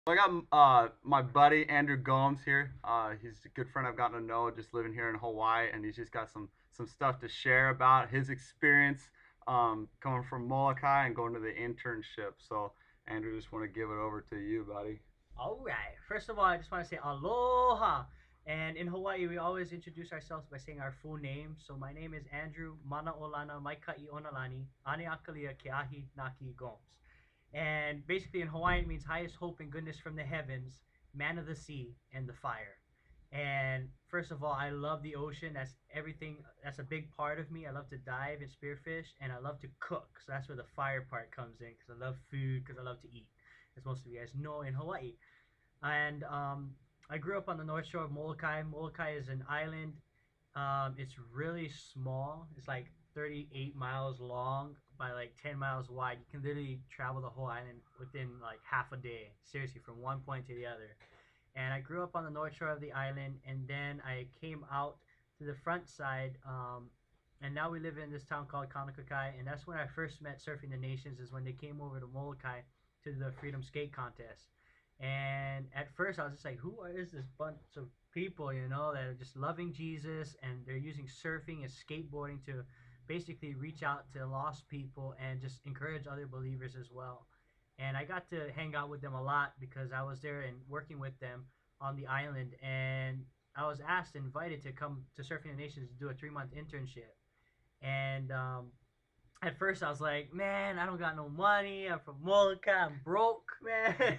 I got my buddy Andrew Gomes here. He's a good friend I've gotten to know just living here in Hawaii, and he's just got some stuff to share about his experience coming from Molokai and going to the internship. So Andrew, just want to give it over to you, buddy. All right. First of all, I just want to say aloha. And in Hawaii, we always introduce ourselves by saying our full name. So my name is Andrew Mana Olana Maikai Onalani Ane Akalia Keahi Naki Gomes. And basically in Hawaiian it means highest hope and goodness from the heavens, man of the sea, and the fire. And first of all, I love the ocean. That's everything. That's a big part of me. I love to dive and spearfish, and I love to cook. So that's where the fire part comes in, because I love food, because I love to eat, as most of you guys know in Hawaii. And I grew up on the north shore of Molokai. Molokai is an island. It's really small. It's like 38 miles long by like 10 miles wide. You can literally travel the whole island within like half a day. Seriously, from one point to the other. And I grew up on the north shore of the island, and then I came out to the front side. And now we live in this town called Kaunakakai, and that's when I first met Surfing the Nations. Is when they came over to Molokai to the Freedom Skate Contest. And at first, I was just like, "Who is this bunch of people? That are just loving Jesus, and they're using surfing and skateboarding to basically reach out to lost people and just encourage other believers as well." And I got to hang out with them a lot because I was there and working with them on the island, and I was asked, invited to come to Surfing the Nations to do a 3 month internship. And at first I was like, man, I don't got no money. I'm from Molokai. I'm broke, man.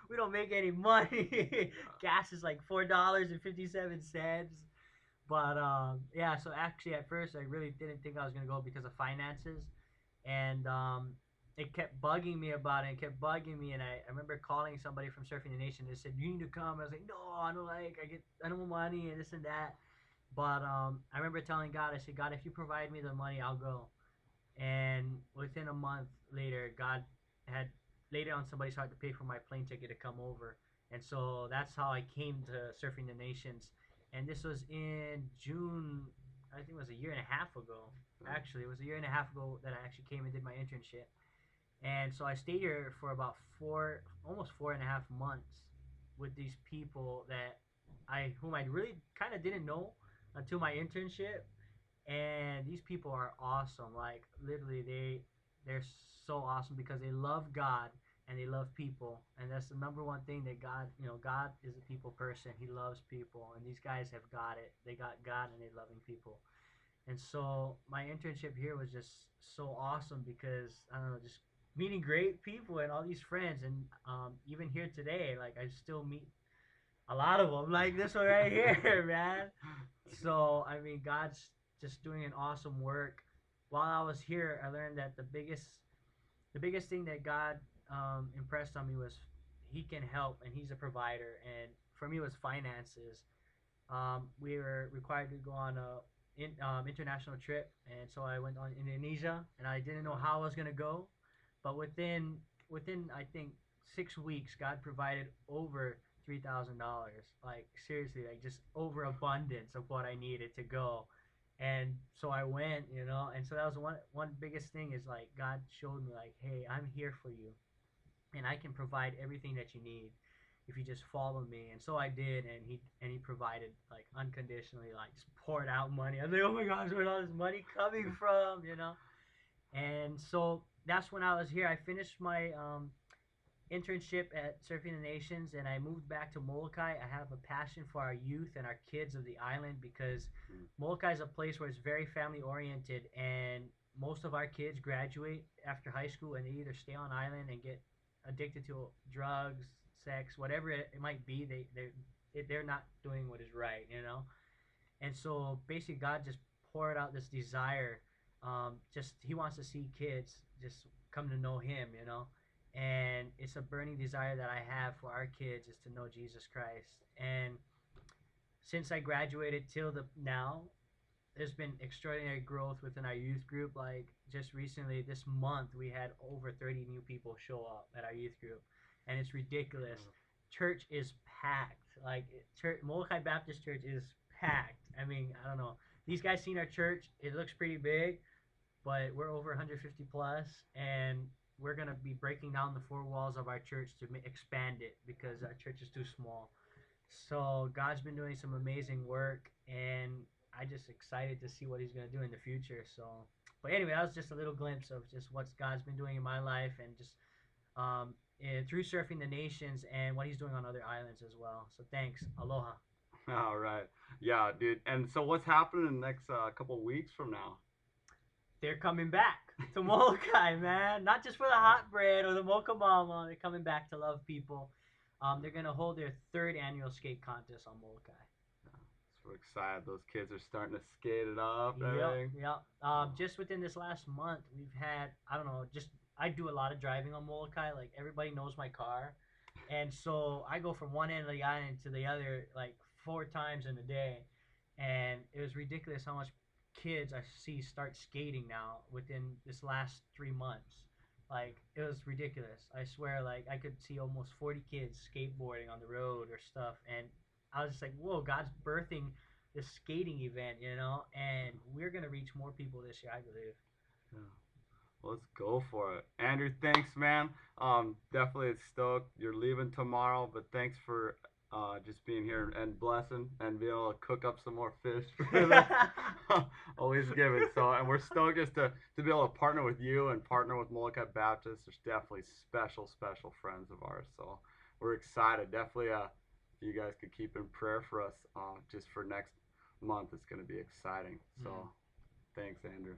We don't make any money. Gas is like $4.57. But yeah, so actually at first I really didn't think I was gonna go because of finances, and it kept bugging me about it. It kept bugging me, and I remember calling somebody from Surfing the Nation. They said you need to come. I was like, no, I don't like. I don't want money and this and that. But I remember telling God, I said, God, if you provide me the money, I'll go. And within a month later, God had laid it on somebody's heart to pay for my plane ticket to come over. And so that's how I came to Surfing the Nations. And this was in June, I think it was a year and a half ago. Actually, it was a year and a half ago that I actually came and did my internship. And so I stayed here for about almost 4.5 months with these people whom I really kind of didn't know until my internship. And these people are awesome. Like literally, they're so awesome because they love God and they love people, and that's the number one thing that God is a people person. He loves people, and these guys have got it. They got God and they're loving people. And so my internship here was just so awesome because I don't know, just meeting great people and all these friends, and even here today, like I still meet a lot of them, like this one right here, man. So I mean, God's just doing an awesome work. While I was here, I learned that the biggest thing that God impressed on me was He can help and He's a provider. And for me, it was finances. We were required to go on a international trip, and so I went on Indonesia, and I didn't know how I was gonna go, but within I think 6 weeks, God provided over $3,000. Like seriously, like just overabundance of what I needed to go. And so I went, and so that was one biggest thing is like God showed me like, hey, I'm here for you, and I can provide everything that you need if you just follow me. And so I did, and he provided like unconditionally, like just poured out money. I was like, oh my gosh, where's all this money coming from? And so that's when I was here. I finished my internship at Surfing the Nations, and I moved back to Molokai. I have a passion for our youth and our kids of the island because Molokai is a place where it's very family oriented, and most of our kids graduate after high school and they either stay on island and get addicted to drugs, sex, whatever it might be. They're not doing what is right. And so basically, God just poured out this desire. Just He wants to see kids just come to know Him. And it's a burning desire that I have for our kids is to know Jesus Christ. And since I graduated till the now, there's been extraordinary growth within our youth group. Like just recently, this month, we had over 30 new people show up at our youth group, and it's ridiculous. Church is packed. Like Molokai Baptist Church is packed. I mean, I don't know. These guys seen our church. It looks pretty big, but we're over 150 plus, and we're gonna be breaking down the four walls of our church to expand it because our church is too small. So God's been doing some amazing work, and I just excited to see what He's gonna do in the future. So, but anyway, that was just a little glimpse of just what God's been doing in my life, and just through surfing the nations and what He's doing on other islands as well. So thanks, aloha. All right. Yeah, dude. And so what's happening in the next couple weeks from now? They're coming back to Molokai, man. Not just for the hot bread or the mocha mama. They're coming back to love people. They're gonna hold their third annual skate contest on Molokai. So we're excited. Those kids are starting to skate it up and Yep, everything. yep. Just within this last month, we've had I don't know. Just I do a lot of driving on Molokai. Like everybody knows my car, and so I go from one end of the island to the other like 4 times in a day, and it was ridiculous how much kids I see start skating now within this last 3 months. Like it was ridiculous. I swear, like I could see almost 40 kids skateboarding on the road or stuff, and I was just like, "Whoa, God's birthing this skating event," and we're gonna reach more people this year, I believe. Yeah. Well, let's go for it. Andrew, thanks, man. Definitely stoked. You're leaving tomorrow, but thanks for just being here and blessing and being able to cook up some more fish for us. Always giving. So, and we're stoked just to be able to partner with you and partner with Molokai Baptist. There's definitely special, special friends of ours. So we're excited. Definitely, if you guys could keep in prayer for us just for next month, it's going to be exciting. So, thanks, Andrew.